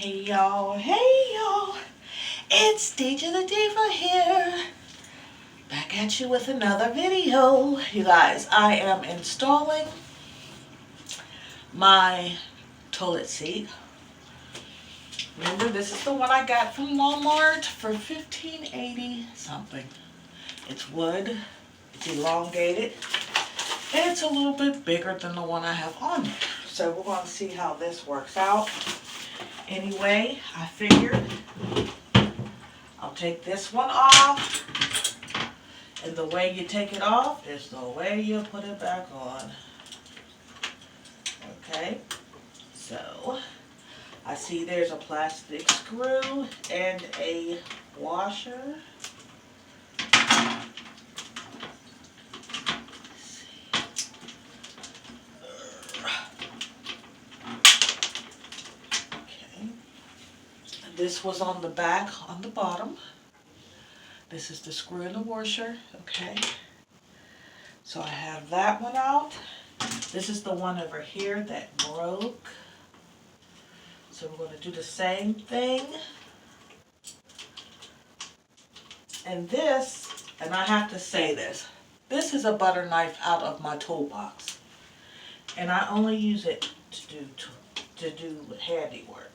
Hey y'all, it's DJ the Diva here, back at you with another video. You guys, I am installing my toilet seat. Remember, this is the one I got from Walmart for $15.80 something. It's wood, it's elongated, and it's a little bit bigger than the one I have on there. So we're going to see how this works out. Anyway, I figured I'll take this one off, and the way you take it off is the way you put it back on. Okay, so I see there's a plastic screw and a washer. This was on the back, on the bottom. This is the screw and the washer, okay? So I have that one out. This is the one over here that broke. So we're going to do the same thing. And this, and I have to say this is a butter knife out of my toolbox. And I only use it to do handiwork.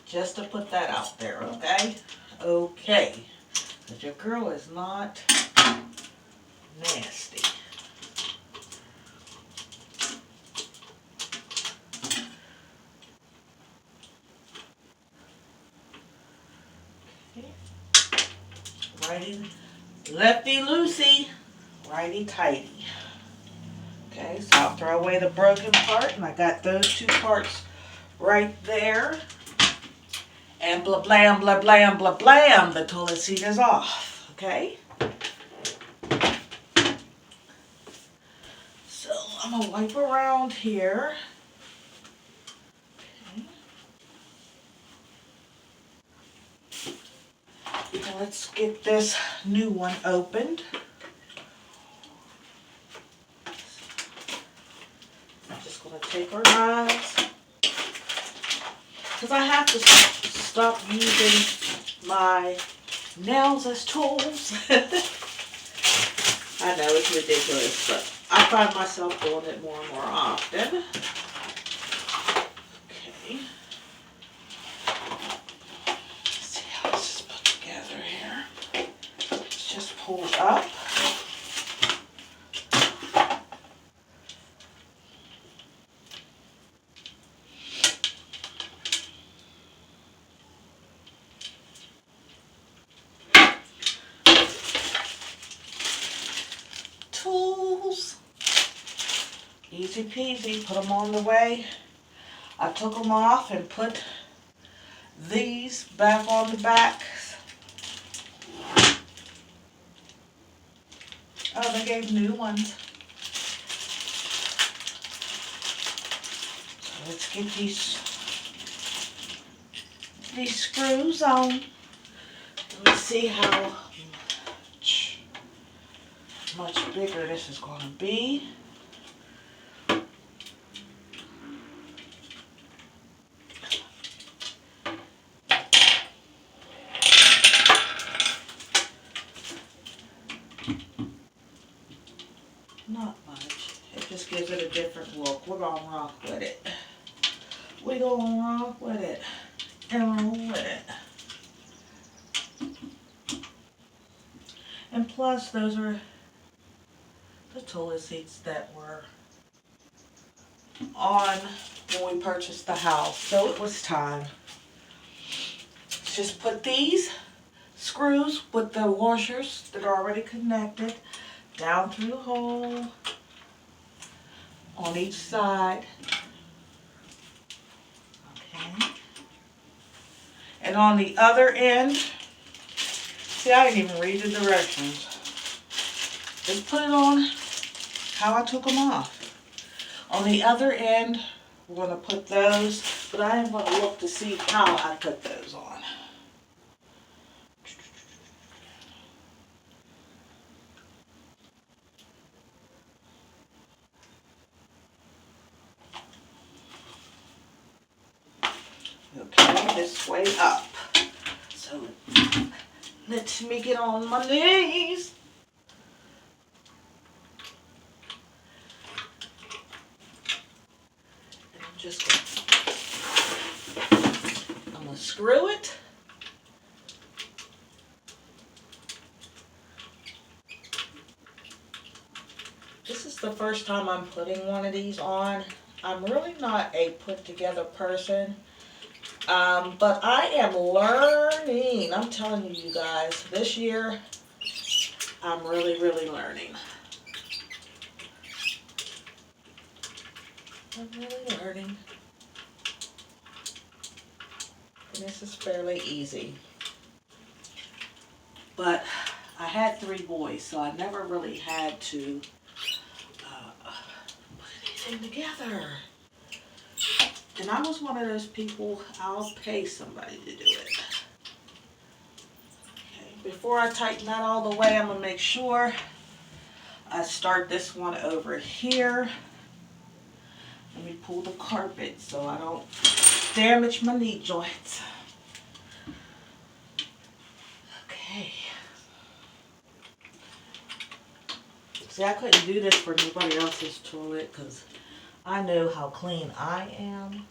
Just to put that out there, okay? Okay. But your girl is not nasty. Okay. Righty, lefty loosey, righty tighty. Okay, so I'll throw away the broken part, and I got those two parts right there. And blah blam, blah blam, blah blam, the toilet seat is off, okay? So I'm gonna wipe around here. Okay. Now let's get this new one opened. I'm just gonna take our knives, because I have to stop using my nails as tools. I know it's ridiculous, but I find myself doing it more and more often. Okay. Let's see how this is put together here. It's just pulled up. Tools. Easy peasy, put them on the way. I took them off and put these back on the back. Oh, they gave new ones. So let's get these screws on. Let's see how much bigger this is going to be. Not much. It just gives it a different look. We're going to rock with it. We're going to rock with it. And roll with it. And plus, those are the toilet seats that were on when we purchased the house. So it was time. Let's just put these screws with the washers that are already connected down through the hole on each side. Okay. And on the other end, see, I didn't even read the directions. Just put it on how I took them off. On the other end, we're going to put those, but I am going to look to see how I put those on. this way up. So let me get on my knees. And I'm gonna screw it. This is the first time I'm putting one of these on. I'm really not a put together person, but I am learning. I'm telling you guys, this year I'm really learning. I'm really learning. And this is fairly easy. But I had 3 boys, so I never really had to put anything together. And I was one of those people, I'll pay somebody to do it. Okay, before I tighten that all the way, I'm going to make sure I start this one over here. Let me pull the carpet so I don't damage my knee joints. Okay. See, I couldn't do this for anybody else's toilet because I know how clean I am.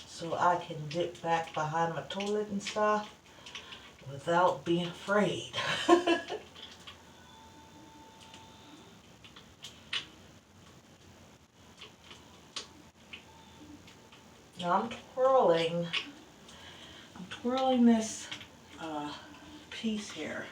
So I can dip back behind my toilet and stuff without being afraid. Now I'm twirling this piece here.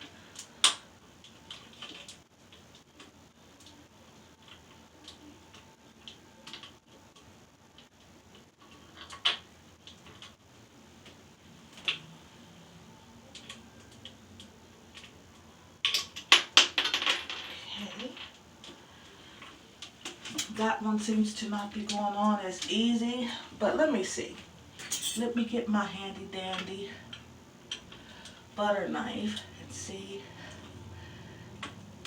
Okay. That one seems to not be going on as easy, but let me see. Let me get my handy dandy butter knife and see.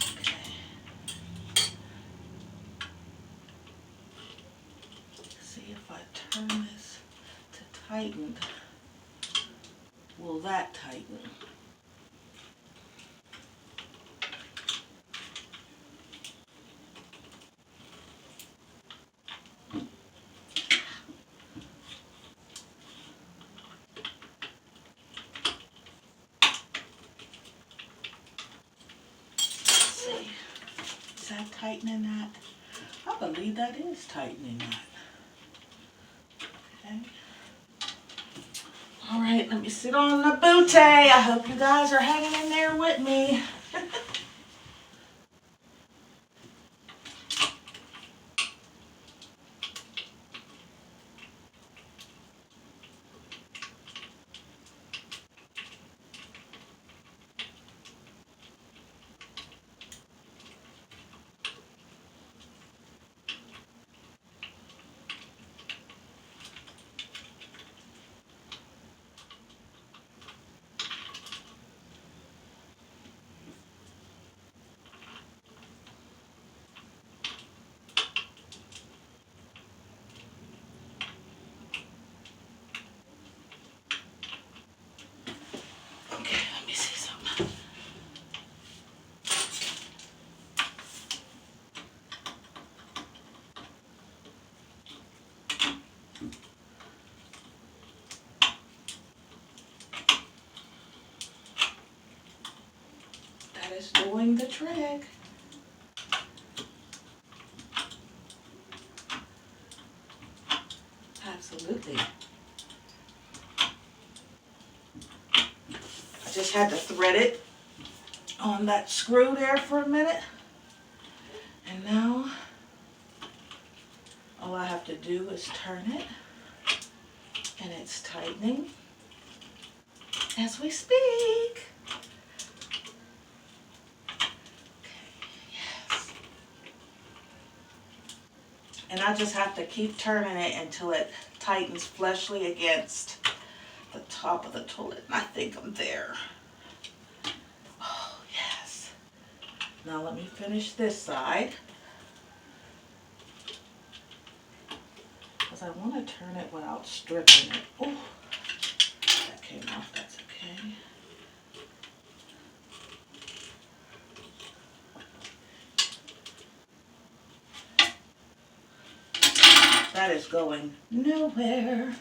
Okay. See if I turn this to tighten. Will that tighten? Is that tightening that? I believe that is tightening that. Okay. All right, let me sit on the bootay. I hope you guys are hanging in there with me. Okay, let me see something. That is doing the trick. Absolutely. I just had to thread it on that screw there for a minute. And now all I have to do is turn it, and it's tightening as we speak. Yes. And I just have to keep turning it until it tightens fleshly against the top of the toilet. And I think I'm there. Now let me finish this side. Because I want to turn it without stripping it. Oh, that came off, that's okay. That is going nowhere.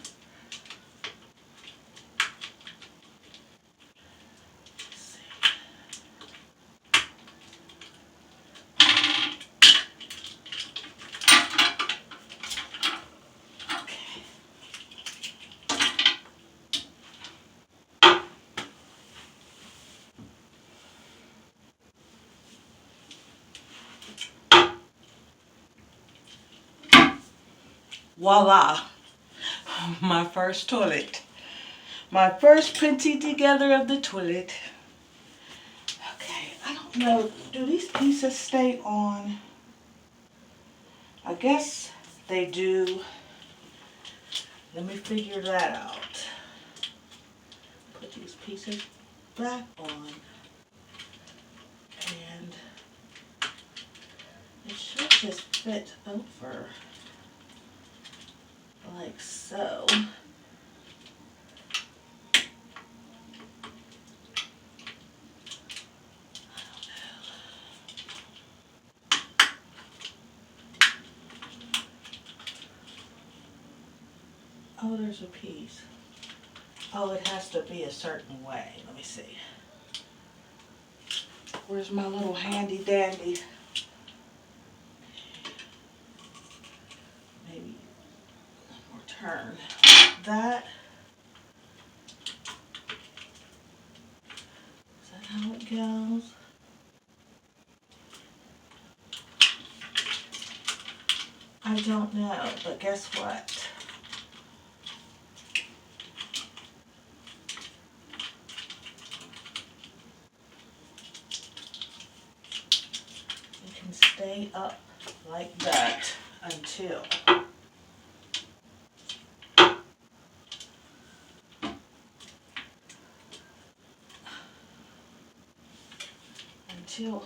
Voila, my first toilet. My first printing together of the toilet. Okay, I don't know, do these pieces stay on? I guess they do. Let me figure that out. Put these pieces back on. And it should just fit over. Like so. Oh, there's a piece. Oh, it has to be a certain way. Let me see. Where's my little handy dandy? Maybe one more turn. That. Is that how it goes? I don't know, but guess what? It can stay up like that until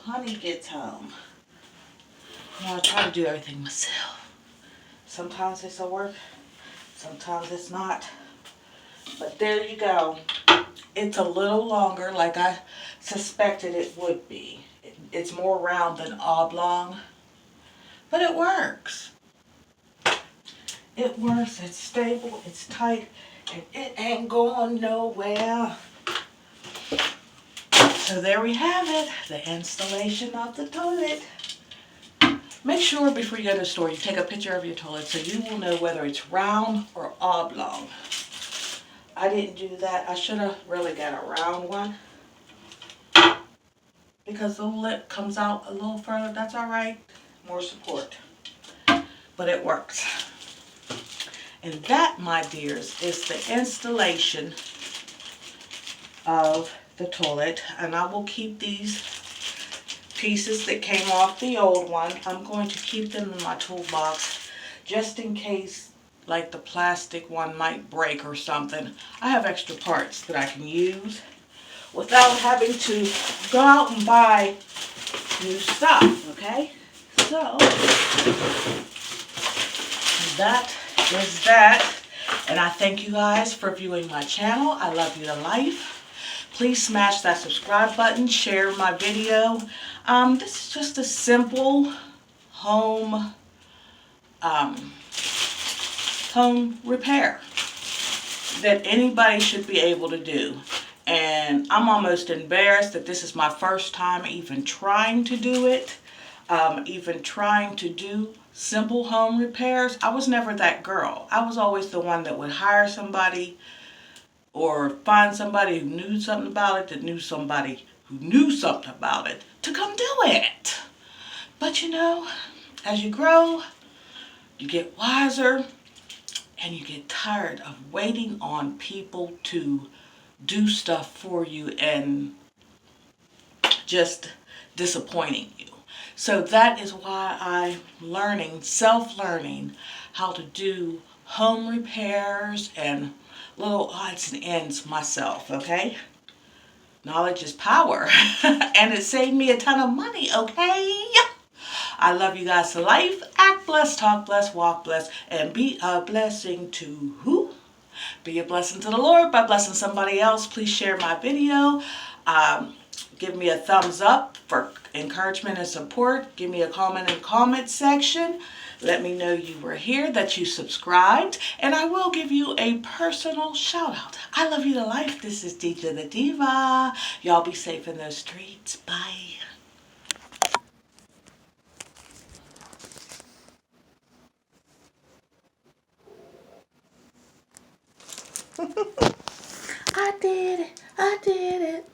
honey gets home. Now I try to do everything myself. Sometimes it's a work, sometimes it's not. But there you go. It's a little longer, like I suspected it would be. It's more round than oblong, but it works. It works, it's stable, it's tight, and it ain't going nowhere. So there we have it, the installation of the toilet. Make sure before you go to the store, you take a picture of your toilet so you will know whether it's round or oblong. I didn't do that. I should have really got a round one because the lip comes out a little further. That's all right. More support. But it works. And that, my dears, is the installation of the toilet. And I will keep these pieces that came off the old one. I'm going to keep them in my toolbox just in case, like the plastic one might break or something. I have extra parts that I can use without having to go out and buy new stuff, okay? So, that is that. And I thank you guys for viewing my channel. I love you to life. Please smash that subscribe button, share my video. This is just a simple home repair that anybody should be able to do. And I'm almost embarrassed that this is my first time even trying to do it, even trying to do simple home repairs. I was never that girl. I was always the one that would hire somebody or find somebody who knew something about it, that knew somebody who knew something about it, to come do it. But you know, as you grow, you get wiser, and you get tired of waiting on people to do stuff for you and just disappointing you. So that is why I'm learning, self-learning, how to do home repairs and little odds and ends myself, okay? Knowledge is power. And it saved me a ton of money, okay? I love you guys to life. Act blessed, talk blessed, walk blessed, and be a blessing to who? Be a blessing to the Lord by blessing somebody else. Please share my video. Give me a thumbs up for encouragement and support. Give me a comment in the comment section. Let me know you were here, that you subscribed, and I will give you a personal shout out. I love you to life. This is DJ the Diva. Y'all be safe in those streets. Bye. I did it. I did it.